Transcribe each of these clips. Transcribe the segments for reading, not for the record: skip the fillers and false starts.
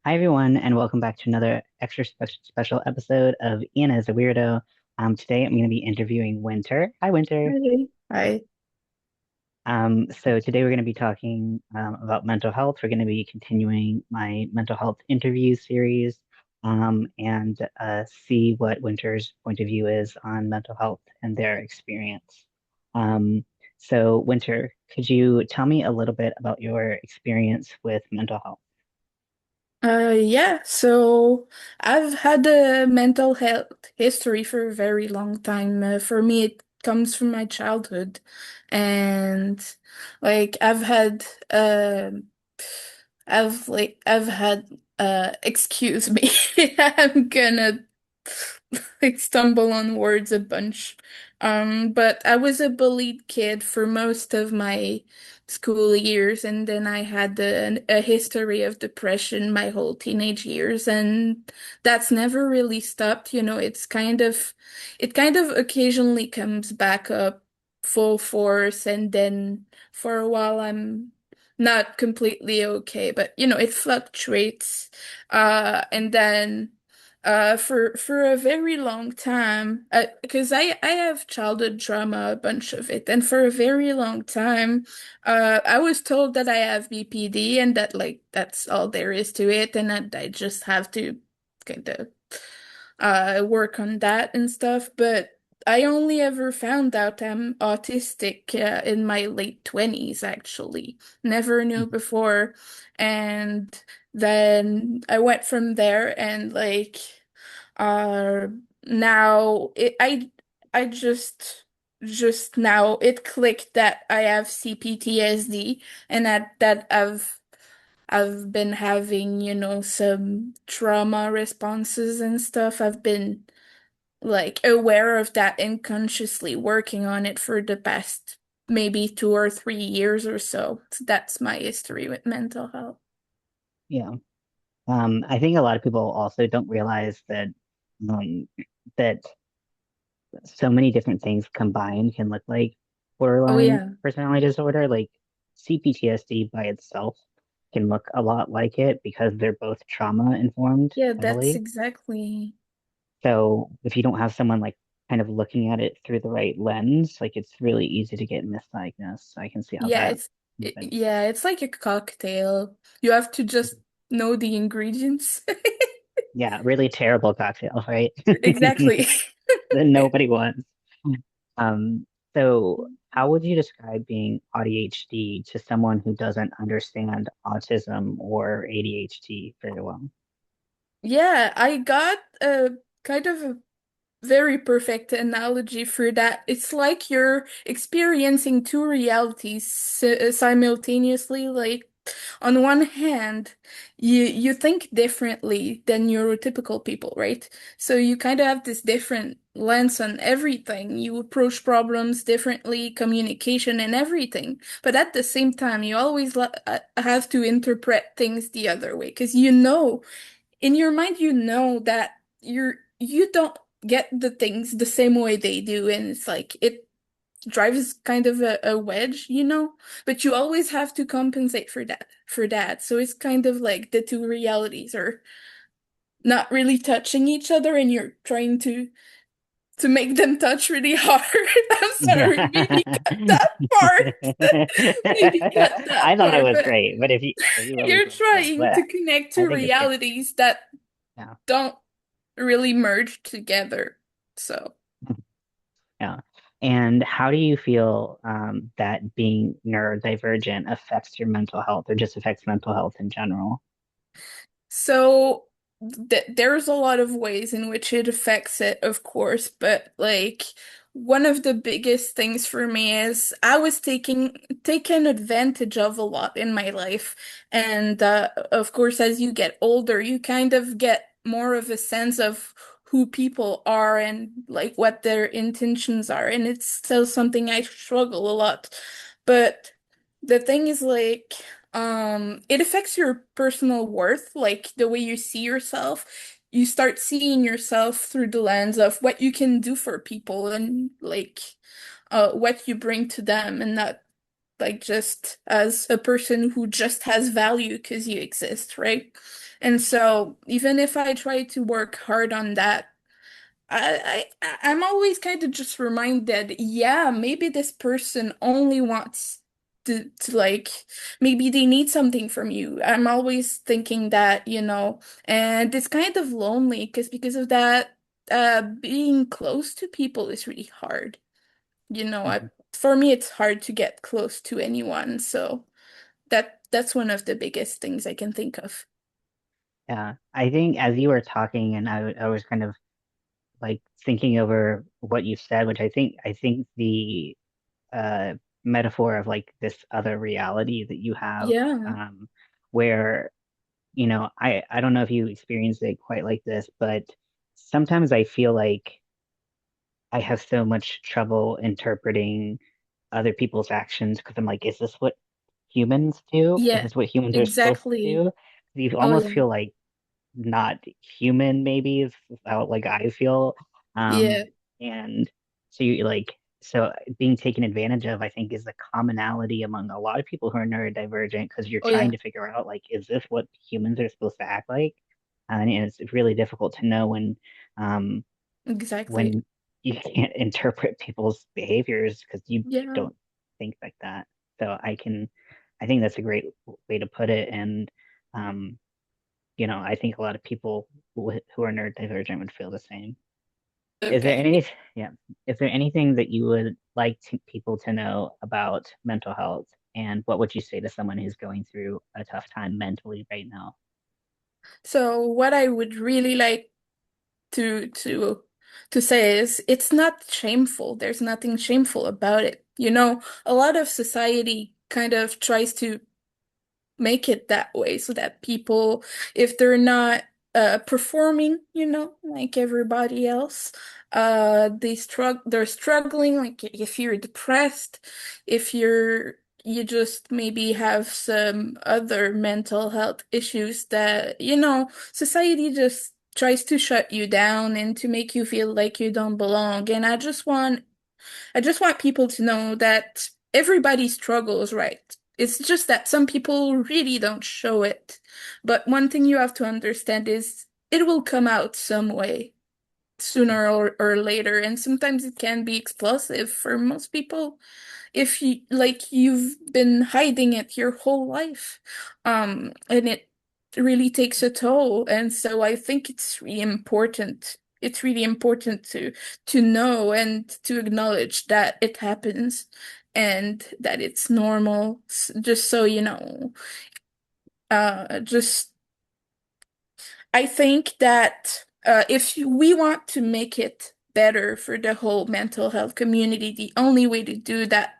Hi, everyone, and welcome back to another extra special episode of Ian as a Weirdo. Today I'm going to be interviewing Winter. Hi, Winter. Hi. Hi. So today we're going to be talking about mental health. We're going to be continuing my mental health interview series and see what Winter's point of view is on mental health and their experience. Um, so, Winter, could you tell me a little bit about your experience with mental health? Yeah, so I've had a mental health history for a very long time. For me, it comes from my childhood. And I've had I've had excuse me. I'm gonna stumble on words a bunch. But I was a bullied kid for most of my school years, and then I had a history of depression my whole teenage years, and that's never really stopped. It kind of occasionally comes back up full force, and then for a while I'm not completely okay, but it fluctuates. And then for a very long time, because I have childhood trauma, a bunch of it, and for a very long time, I was told that I have BPD and that that's all there is to it, and that I just have to kind of work on that and stuff. But I only ever found out I'm autistic in my late 20s, actually. Never knew before. And then I went from there and uh now I just now it clicked that I have CPTSD and that I've been having, some trauma responses and stuff. I've been aware of that and consciously working on it for the past maybe 2 or 3 years or so. So that's my history with mental health. Yeah. I think a lot of people also don't realize um, that so many different things combined can look like Oh borderline yeah. personality disorder. Like CPTSD by itself can look a lot like it because they're both trauma informed Yeah, that's heavily. exactly. So if you don't have someone like kind of looking at it through the right lens, like it's really easy to get misdiagnosed. I can see how Yeah, that happens. it's like a cocktail. You have to just know the ingredients. Yeah, really terrible cocktail, right? Exactly. That nobody wants. Um, so how would you describe being ADHD to someone who doesn't understand autism or ADHD very well? Yeah, I got a kind of a very perfect analogy for that. It's like you're experiencing two realities simultaneously. Like, on one hand, you think differently than neurotypical people, right? So you kind of have this different lens on everything. You approach problems differently, communication and everything. But at the same time, you always have to interpret things the other way because in your mind you know that you don't get the things the same way they do, and it's like it drives kind of a wedge, but you always have to compensate for that, so it's kind of like the two realities are not really touching each other and you're trying to make them touch really hard. I'm sorry, maybe cut that part. Maybe cut that I thought it part, was but great, but if you really you're think so, trying but to connect I two think it's great. realities that Yeah. don't really merge together. So, Yeah. And how do you feel that being neurodivergent affects your mental health or just affects mental health in general? so there's a lot of ways in which it affects it, of course, but one of the biggest things for me is I was taken advantage of a lot in my life. And of course, as you get older, you kind of get more of a sense of who people are and like what their intentions are. And it's still something I struggle a lot. But the thing is it affects your personal worth, like the way you see yourself. You start seeing yourself through the lens of what you can do for people and what you bring to them, and not like just as a person who just has value because you exist, right? And so even if I try to work hard on that, I'm always kind of just reminded, yeah, maybe this person only wants to like maybe they need something from you. I'm always thinking that, and it's kind of lonely because of that, being close to people is really hard. Mhm. For me it's hard to get close to anyone, so that's one of the biggest things I can think of. Yeah, I think as you were talking, and I was kind of like thinking over what you said, which I think the uh metaphor of like this other reality that you have, Yeah. where I don't know if you experience it quite like this, but sometimes I feel like I have so much trouble interpreting other people's actions because I'm like, is this what humans do? Is Yeah, this what humans are supposed to exactly. do? You Oh almost yeah. feel like not human, maybe is how like I feel. Yeah. And so you like so being taken advantage of, I think, is the commonality among a lot of people who are neurodivergent because you're Oh trying yeah. to figure out like, is this what humans are supposed to act like? And it's really difficult to know um Exactly. when you can't interpret people's behaviors because you Yeah. don't think like that. So I think that's a great way to put it. And um, I think a lot of people who are neurodivergent would feel the same. Is there Okay. any, yeah, is there anything that you would like people to know about mental health? And what would you say to someone who's going through a tough time mentally right now? So what I would really like to to to say is it's not shameful. There's nothing shameful about it. A lot of society kind of tries to make it that way so that people, if they're not performing, like everybody else, they're struggling. Like if you're depressed, if you just maybe have some other mental health issues that, society just tries to shut you down and to make you feel like you don't belong. And I just want people to know that everybody struggles, right? It's just that some people really don't show it. But one thing you have to understand is it will come out some way, sooner or later. And sometimes it can be explosive for most people if you've been hiding it your whole life. And it really takes a toll. And so I think it's really important to know and to acknowledge that it happens and that it's normal. Just so you know. Just I think that if we want to make it better for the whole mental health community, the only way to do that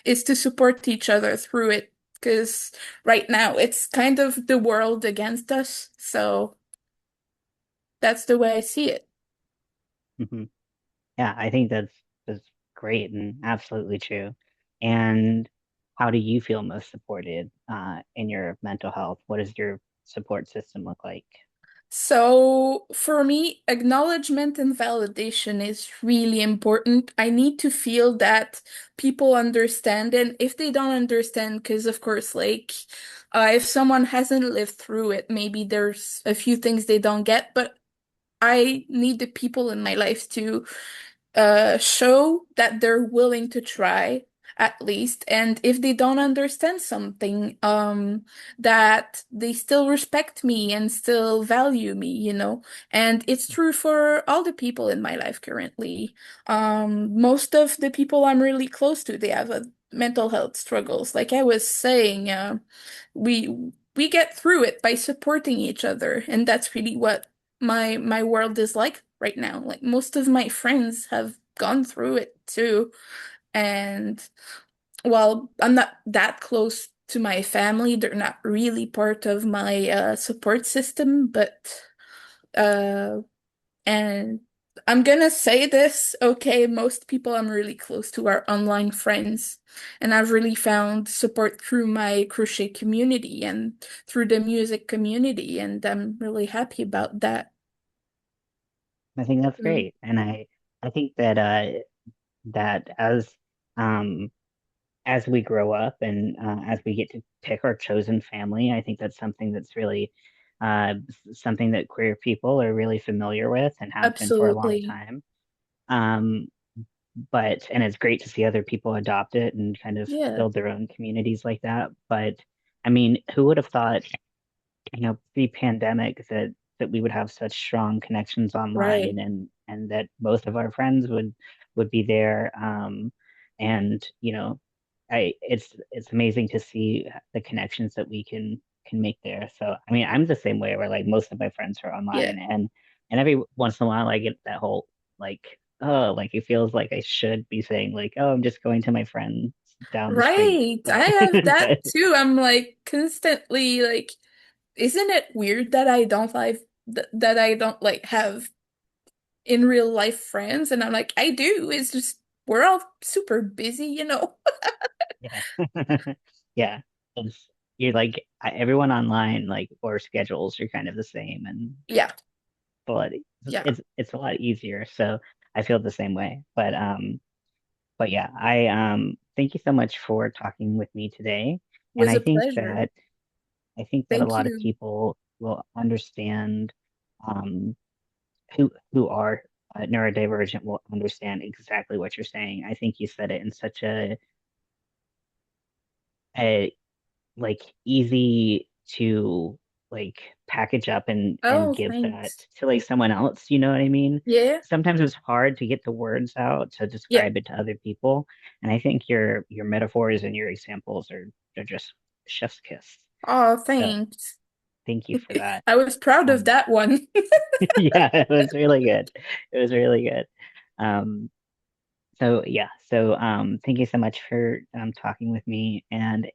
is to support each other through it. Because right now it's kind of the world against us. So that's the way I see it. Hmm. Yeah, I think that's great and absolutely true. And how do you feel most supported in your mental health? What does your support system look like? So for me, acknowledgement and validation is really important. I need to feel that people understand, and if they don't understand, because of course, like if someone hasn't lived through it, maybe there's a few things they don't get, but I need the people in my life to show that they're willing to try at least, and if they don't understand something, that they still respect me and still value me. And it's true for all the people in my life currently. Most of the people I'm really close to, they have mental health struggles. Like I was saying, we get through it by supporting each other, and that's really what my world is like right now. Like most of my friends have gone through it too. And while I'm not that close to my family, they're not really part of my support system, but uh and I'm gonna say this, okay, most people I'm really close to are online friends. And I've really found support through my crochet community and through the music community, and I'm really happy about that. I think that's Mm. great. And I think that that um as we grow up and as we get to pick our chosen family, I think that's something that's really something that queer people are really familiar with and have been for a long Absolutely. time. Um, and it's great to see other people adopt it and kind of Yeah. build their own communities like that. But I mean, who would have thought, pre-pandemic that we would have such strong connections Right. online and that most of our friends would be there. And it's amazing to see the connections that we can make there. So I mean, I'm the same way where like most of my friends are Yeah. online and every once in a while I get that whole like, oh, like it feels like I should be saying like, oh, I'm just going to my friends down the street. Right. I But have that but too. I'm like constantly like, isn't it weird that I don't like have in real life friends? And I'm like, I do. It's just we're all super busy, you know? yeah. Yeah. It's, you're like everyone online, like or schedules are kind of the same and Yeah. but Yeah. it's a lot easier. So I feel the same way. But yeah, I thank you so much for talking with me today. And Was a pleasure. I think that a Thank lot of you. people will understand um who are neurodivergent will understand exactly what you're saying. I think you said it in such a like easy to like package up and Oh, give that thanks. to like someone else, you know what I mean? Yeah. Sometimes it's hard to get the words out to Yeah. describe it to other people. And I think your metaphors and your examples are just chef's kiss. Oh, So thanks. thank you for that. I was proud of Um that one. yeah, it was really good. It was really good. Um So yeah, thank you so much for talking with me. And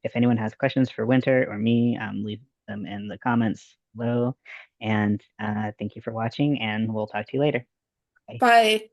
if anyone has questions for Winter or me, leave them in the comments below. And thank you for watching, and we'll talk to you later. Bye. Bye.